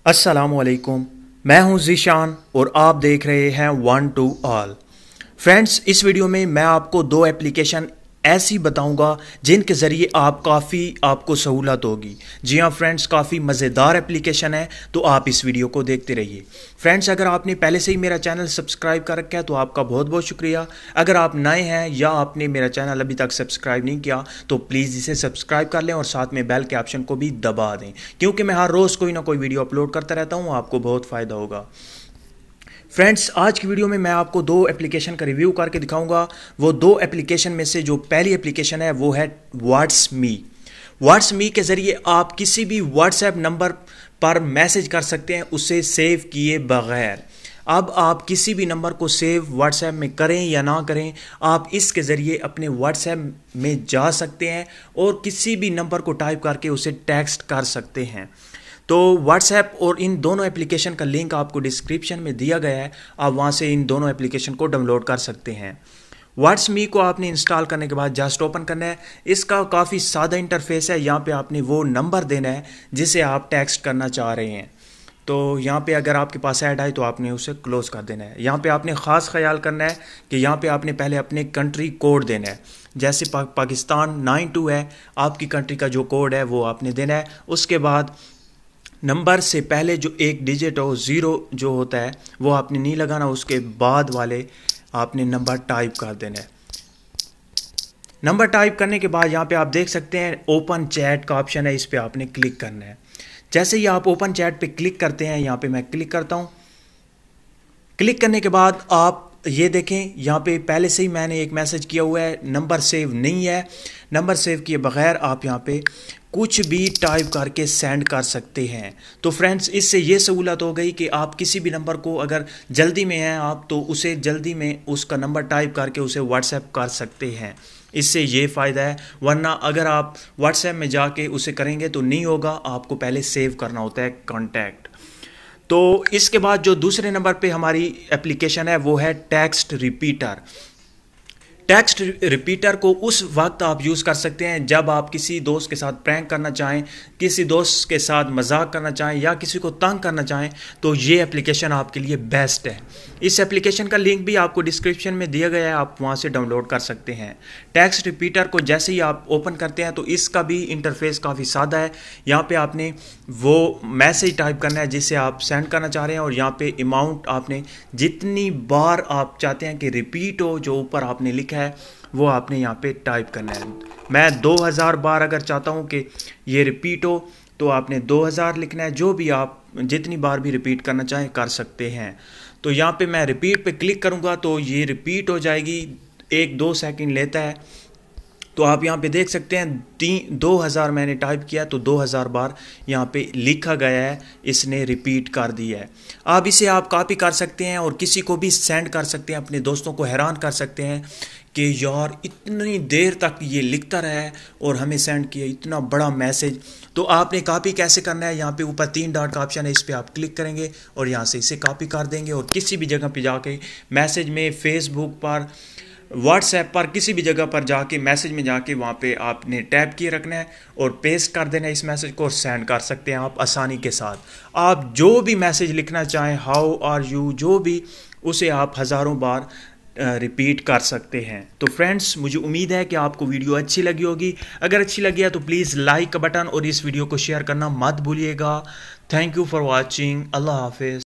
अस्सलामुअलैकुम। मैं हूं ज़ीशान और आप देख रहे हैं वन टू ऑल। फ्रेंड्स, इस वीडियो में मैं आपको दो एप्लीकेशन ऐसी बताऊंगा जिनके ज़रिए आपको सहूलत होगी। जी हाँ फ्रेंड्स, काफ़ी मज़ेदार एप्लीकेशन है, तो आप इस वीडियो को देखते रहिए। फ्रेंड्स, अगर आपने पहले से ही मेरा चैनल सब्सक्राइब कर रखा है तो आपका बहुत बहुत शुक्रिया। अगर आप नए हैं या आपने मेरा चैनल अभी तक सब्सक्राइब नहीं किया तो प्लीज़ इसे सब्सक्राइब कर लें और साथ में बेल के ऑप्शन को भी दबा दें, क्योंकि मैं हर रोज़ कोई ना कोई वीडियो अपलोड करता रहता हूँ, आपको बहुत फ़ायदा होगा। फ्रेंड्स, आज की वीडियो में मैं आपको दो एप्लीकेशन का रिव्यू करके दिखाऊंगा। वो दो एप्लीकेशन में से जो पहली एप्लीकेशन है वो है व्हाट्समी। व्हाट्समी के ज़रिए आप किसी भी व्हाट्सएप नंबर पर मैसेज कर सकते हैं उसे सेव किए बगैर। अब आप किसी भी नंबर को सेव व्हाट्सएप में करें या ना करें, आप इसके ज़रिए अपने व्हाट्सएप में जा सकते हैं और किसी भी नंबर को टाइप करके उसे टेक्स्ट कर सकते हैं। तो व्हाट्सएप और इन दोनों एप्लीकेशन का लिंक आपको डिस्क्रिप्शन में दिया गया है, आप वहाँ से इन दोनों एप्लीकेशन को डाउनलोड कर सकते हैं। व्हाट्समी को आपने इंस्टॉल करने के बाद जस्ट ओपन करना है। इसका काफ़ी सादा इंटरफेस है। यहाँ पे आपने वो नंबर देना है जिसे आप टेक्स्ट करना चाह रहे हैं। तो यहाँ पे अगर आपके पास ऐड आए तो आपने उसे क्लोज कर देना है। यहाँ पे आपने ख़ास ख्याल करना है कि यहाँ पे आपने पहले अपने कंट्री कोड देना है। जैसे पाकिस्तान 92 है, आपकी कंट्री का जो कोड है वो आपने देना है। उसके बाद नंबर से पहले जो एक डिजिट हो, ज़ीरो जो होता है, वो आपने नहीं लगाना। उसके बाद वाले आपने नंबर टाइप कर देना है। नंबर टाइप करने के बाद यहाँ पे आप देख सकते हैं ओपन चैट का ऑप्शन है, इस पे आपने क्लिक करना है। जैसे ही आप ओपन चैट पे क्लिक करते हैं, यहाँ पे मैं क्लिक करता हूँ। क्लिक करने के बाद आप ये देखें, यहाँ पे पहले से ही मैंने एक मैसेज किया हुआ है, नंबर सेव नहीं है। नंबर सेव किए बगैर आप यहाँ पे कुछ भी टाइप करके सेंड कर सकते हैं। तो फ्रेंड्स, इससे ये सहूलत हो गई कि आप किसी भी नंबर को, अगर जल्दी में हैं आप, तो उसे जल्दी में उसका नंबर टाइप करके उसे व्हाट्सएप कर सकते हैं। इससे ये फ़ायदा है, वरना अगर आप व्हाट्सएप में जाके उसे करेंगे तो नहीं होगा, आपको पहले सेव करना होता है कॉन्टैक्ट। तो इसके बाद जो दूसरे नंबर पे हमारी एप्लीकेशन है वो है टेक्स्ट रिपीटर। टेक्स्ट रिपीटर को उस वक्त आप यूज़ कर सकते हैं जब आप किसी दोस्त के साथ प्रैंक करना चाहें, किसी दोस्त के साथ मजाक करना चाहें या किसी को तंग करना चाहें, तो ये एप्लीकेशन आपके लिए बेस्ट है। इस एप्लीकेशन का लिंक भी आपको डिस्क्रिप्शन में दिया गया है, आप वहाँ से डाउनलोड कर सकते हैं। टेक्स्ट रिपीटर को जैसे ही आप ओपन करते हैं तो इसका भी इंटरफेस काफ़ी सादा है। यहाँ पे आपने वो मैसेज टाइप करना है जिसे आप सेंड करना चाह रहे हैं और यहाँ पे अमाउंट आपने जितनी बार आप चाहते हैं कि रिपीट हो, जो ऊपर आपने लिखा है वो आपने यहाँ पे टाइप करना है। मैं 2000 बार अगर चाहता हूँ कि ये रिपीट हो तो आपने 2000 लिखना है। जो भी आप जितनी बार भी रिपीट करना चाहें कर सकते हैं। तो यहाँ पे मैं रिपीट पे क्लिक करूँगा तो ये रिपीट हो जाएगी। 1-2 सेकंड लेता है। तो आप यहाँ पे देख सकते हैं 2000 मैंने टाइप किया तो 2000 बार यहाँ पे लिखा गया है, इसने रिपीट कर दिया है। अब इसे आप कॉपी कर सकते हैं और किसी को भी सेंड कर सकते हैं, अपने दोस्तों को हैरान कर सकते हैं कि यार इतनी देर तक ये लिखता रहा है और हमें सेंड किया इतना बड़ा मैसेज। तो आपने कॉपी कैसे करना है, यहाँ पे ऊपर 3 डॉट का ऑप्शन है, इस पर आप क्लिक करेंगे और यहाँ से इसे कॉपी कर देंगे और किसी भी जगह पे जाके मैसेज में, फेसबुक पर, व्हाट्सएप पर, किसी भी जगह पर जाके मैसेज में जाके वहाँ पे आपने टैप किए रखना है और पेस्ट कर देना है इस मैसेज को और सेंड कर सकते हैं आप आसानी के साथ। आप जो भी मैसेज लिखना चाहें, हाउ आर यू, जो भी, उसे आप हज़ारों बार रिपीट कर सकते हैं। तो फ्रेंड्स, मुझे उम्मीद है कि आपको वीडियो अच्छी लगी होगी। अगर अच्छी लगी है तो प्लीज़ लाइक का बटन और इस वीडियो को शेयर करना मत भूलिएगा। Thank you for watching. Allah हाफिज़।